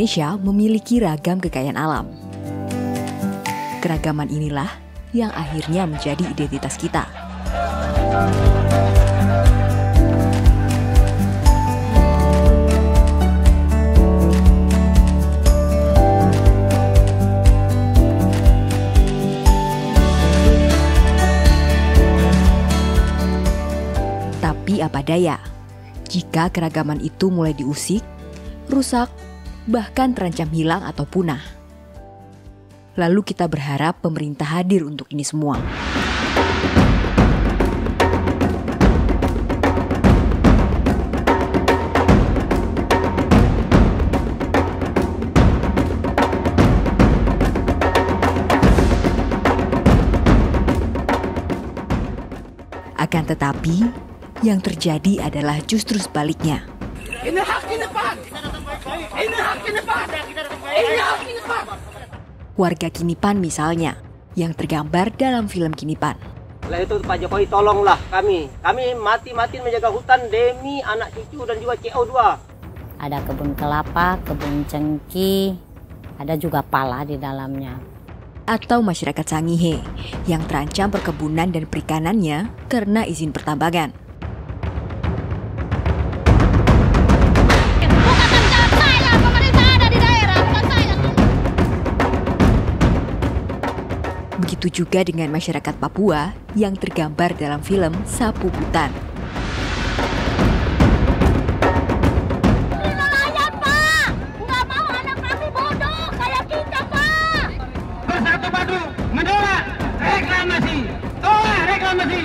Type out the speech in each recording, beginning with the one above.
Indonesia memiliki ragam kekayaan alam. Keragaman inilah yang akhirnya menjadi identitas kita. Tapi apa daya, jika keragaman itu mulai diusik, rusak, bahkan terancam hilang atau punah. Lalu kita berharap pemerintah hadir untuk ini semua. Akan tetapi, yang terjadi adalah justru sebaliknya. Ini hak Kinipan! Ini hak Kinipan! Ini hak Kinipan! Warga Kinipan misalnya, yang tergambar dalam film Kinipan. Lah itu Pak Jokowi tolonglah kami. Kami mati-matiin menjaga hutan demi anak cucu dan juga CO2. Ada kebun kelapa, kebun cengkih, ada juga pala di dalamnya. Atau masyarakat Sangihe, yang terancam perkebunan dan perikanannya karena izin pertambangan. Begitu juga dengan masyarakat Papua yang tergambar dalam film Sapu Hutan. Nelayan, Pak! Nggak mau anak kami bodoh kayak kita, Pak! Bersatu padu, menolak reklamasi! Tolak reklamasi!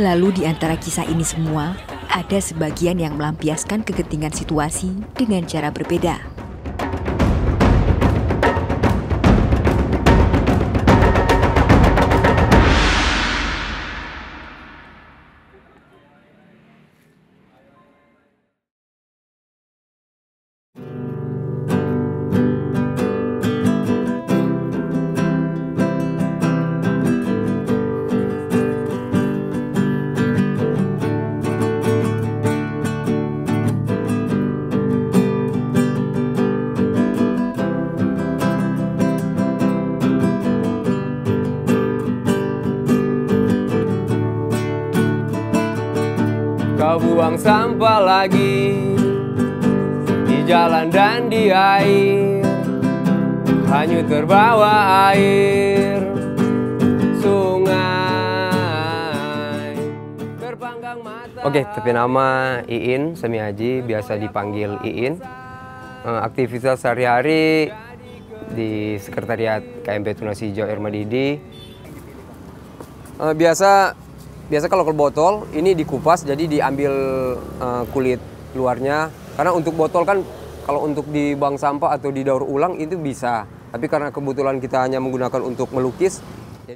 Lalu di antara kisah ini semua, ada sebagian yang melampiaskan kegentingan situasi dengan cara berbeda. Kau buang sampah lagi di jalan dan di air, hanyut terbawa air sungai. Terpanggang mata. Oke, tapi nama Iin Semiaji, biasa dipanggil Iin. Aktivitas sehari-hari di Sekretariat KMP Tunas Hijau Irma Didi. Biasa kalau ke botol ini dikupas, jadi diambil kulit luarnya. Karena untuk botol kan kalau untuk di bank sampah atau didaur ulang itu bisa. Tapi karena kebetulan kita hanya menggunakan untuk melukis.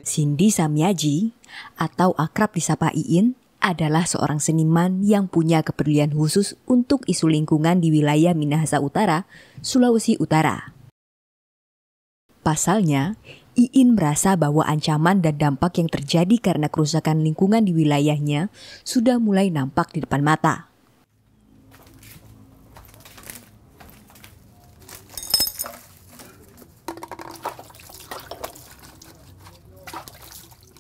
Cindy Samiaji atau akrab disapa Iin adalah seorang seniman yang punya kepedulian khusus untuk isu lingkungan di wilayah Minahasa Utara, Sulawesi Utara. Pasalnya, Iin merasa bahwa ancaman dan dampak yang terjadi karena kerusakan lingkungan di wilayahnya sudah mulai nampak di depan mata.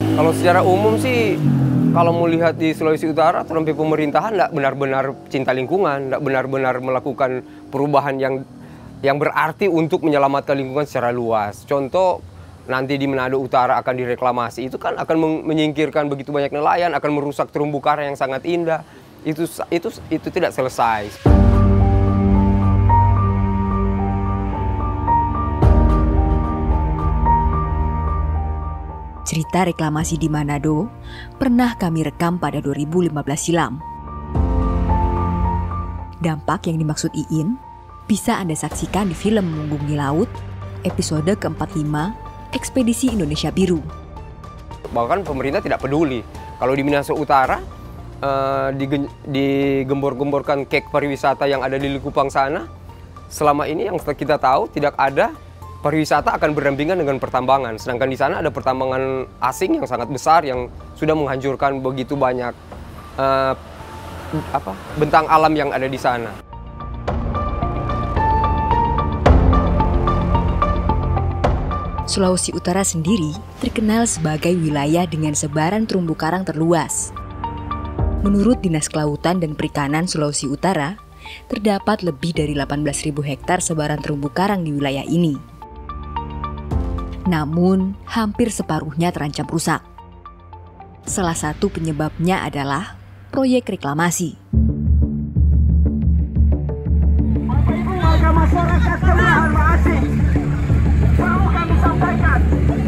Kalau secara umum sih, kalau mau lihat di Sulawesi Utara, terlebih pemerintahan nggak benar-benar cinta lingkungan, nggak benar-benar melakukan perubahan yang berarti untuk menyelamatkan lingkungan secara luas. Contoh, nanti di Manado Utara akan direklamasi, itu kan akan menyingkirkan begitu banyak nelayan, akan merusak terumbu karang yang sangat indah. Itu tidak selesai. Cerita reklamasi di Manado pernah kami rekam pada 2015 silam. Dampak yang dimaksud Iin bisa Anda saksikan di film Menggungi Laut, episode ke-45, Ekspedisi Indonesia Biru. Bahkan pemerintah tidak peduli. Kalau di Minahasa Utara, digembor-gemborkan kek pariwisata yang ada di Likupang sana, selama ini yang kita tahu tidak ada pariwisata akan berdampingan dengan pertambangan. Sedangkan di sana ada pertambangan asing yang sangat besar yang sudah menghancurkan begitu banyak bentang alam yang ada di sana. Sulawesi Utara sendiri terkenal sebagai wilayah dengan sebaran terumbu karang terluas. Menurut Dinas Kelautan dan Perikanan Sulawesi Utara, terdapat lebih dari 18.000 hektar sebaran terumbu karang di wilayah ini. Namun, hampir separuhnya terancam rusak. Salah satu penyebabnya adalah proyek reklamasi. Bapak Ibu warga masyarakat Kelurahan Maasih, perlu kami sampaikan,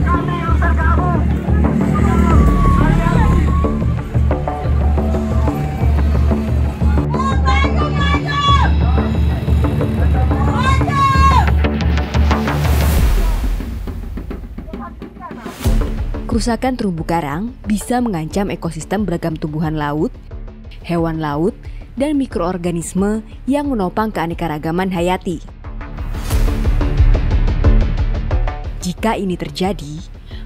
kami yang tergabung Kerusakan terumbu karang bisa mengancam ekosistem beragam tumbuhan laut, hewan laut, dan mikroorganisme yang menopang keanekaragaman hayati. Jika ini terjadi,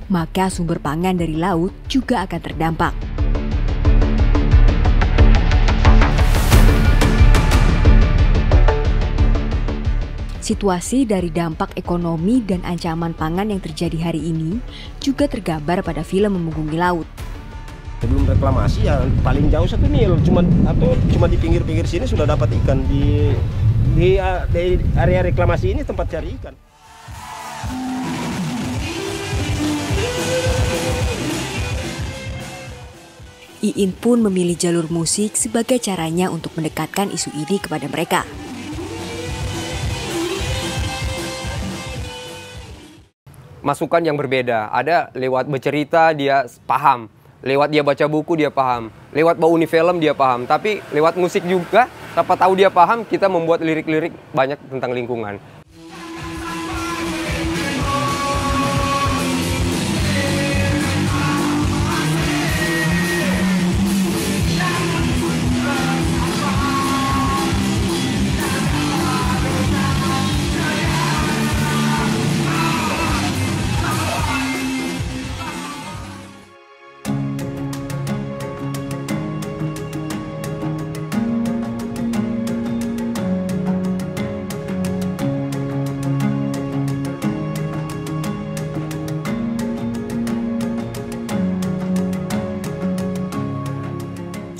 maka sumber pangan dari laut juga akan terdampak. Situasi dari dampak ekonomi dan ancaman pangan yang terjadi hari ini juga tergambar pada film Memunggungi Laut. Sebelum reklamasi ya paling jauh 1 mil, cuma di pinggir-pinggir sini sudah dapat ikan. Di area reklamasi ini tempat cari ikan. Iin pun memilih jalur musik sebagai caranya untuk mendekatkan isu ini kepada mereka. Masukan yang berbeda, ada lewat bercerita dia paham, lewat dia baca buku dia paham, lewat bau film dia paham, tapi lewat musik juga, tanpa tahu dia paham, kita membuat lirik-lirik banyak tentang lingkungan.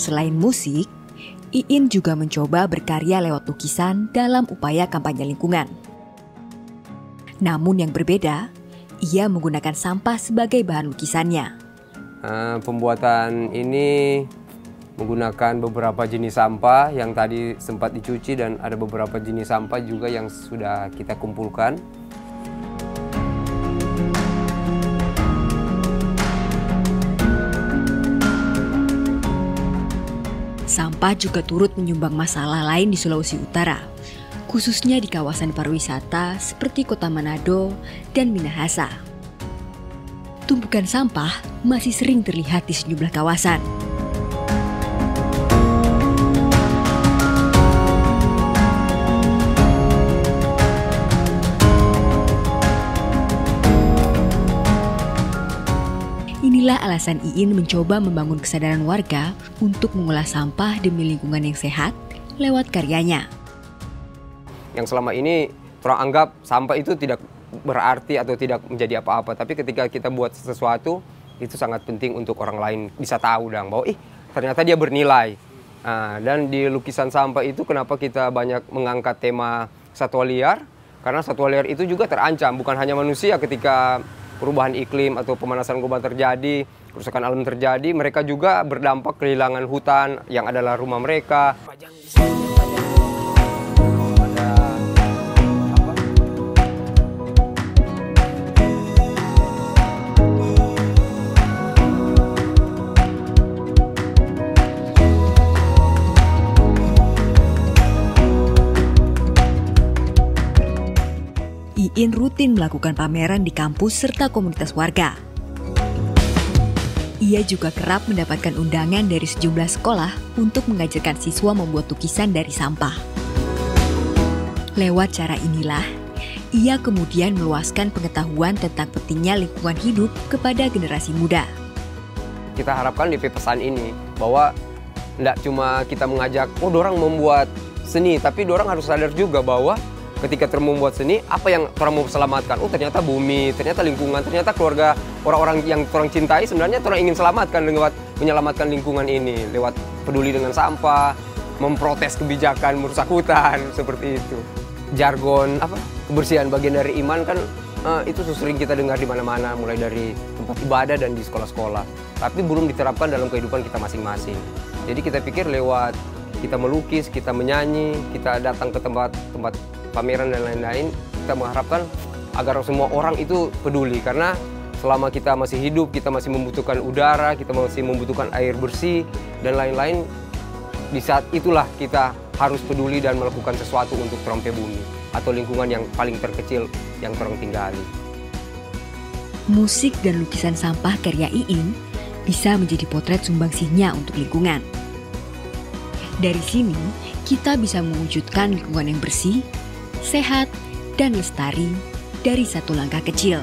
Selain musik, Iin juga mencoba berkarya lewat lukisan dalam upaya kampanye lingkungan. Namun yang berbeda, ia menggunakan sampah sebagai bahan lukisannya. Pembuatan ini menggunakan beberapa jenis sampah yang tadi sempat dicuci dan ada beberapa jenis sampah juga yang sudah kita kumpulkan. Sampah juga turut menyumbang masalah lain di Sulawesi Utara, khususnya di kawasan pariwisata seperti Kota Manado dan Minahasa. Tumpukan sampah masih sering terlihat di sejumlah kawasan. Inilah alasan Iin mencoba membangun kesadaran warga untuk mengolah sampah demi lingkungan yang sehat lewat karyanya. Yang selama ini orang anggap sampah itu tidak berarti atau tidak menjadi apa-apa, tapi ketika kita buat sesuatu itu sangat penting untuk orang lain bisa tahu bahwa ternyata dia bernilai. Dan di lukisan sampah itu kenapa kita banyak mengangkat tema satwa liar? Karena satwa liar itu juga terancam, bukan hanya manusia ketika perubahan iklim atau pemanasan global terjadi, kerusakan alam terjadi, mereka juga berdampak kehilangan hutan yang adalah rumah mereka. Iin rutin melakukan pameran di kampus serta komunitas warga. Ia juga kerap mendapatkan undangan dari sejumlah sekolah untuk mengajarkan siswa membuat lukisan dari sampah. Lewat cara inilah, ia kemudian meluaskan pengetahuan tentang pentingnya lingkungan hidup kepada generasi muda. Kita harapkan di pesan ini bahwa tidak cuma kita mengajak, dorang membuat seni, tapi dorang harus sadar juga bahwa ketika orang membuat seni, apa yang orang mau selamatkan? Oh ternyata bumi, ternyata lingkungan, ternyata keluarga orang-orang yang orang cintai sebenarnya orang ingin selamatkan lewat menyelamatkan lingkungan ini, lewat peduli dengan sampah, memprotes kebijakan merusak hutan, seperti itu. Jargon kebersihan bagian dari iman kan itu sering kita dengar di mana-mana, mulai dari tempat ibadah dan di sekolah-sekolah, tapi belum diterapkan dalam kehidupan kita masing-masing. Jadi kita pikir lewat kita melukis, kita menyanyi, kita datang ke tempat pameran dan lain-lain, kita mengharapkan agar semua orang itu peduli, karena selama kita masih hidup, kita masih membutuhkan udara, kita masih membutuhkan air bersih dan lain-lain. Di saat itulah kita harus peduli dan melakukan sesuatu untuk terompe bumi atau lingkungan yang paling terkecil yang orang tinggali. Musik dan lukisan sampah karya Iin bisa menjadi potret sumbangsihnya untuk lingkungan. Dari sini, kita bisa mewujudkan lingkungan yang bersih, sehat, dan lestari dari satu langkah kecil.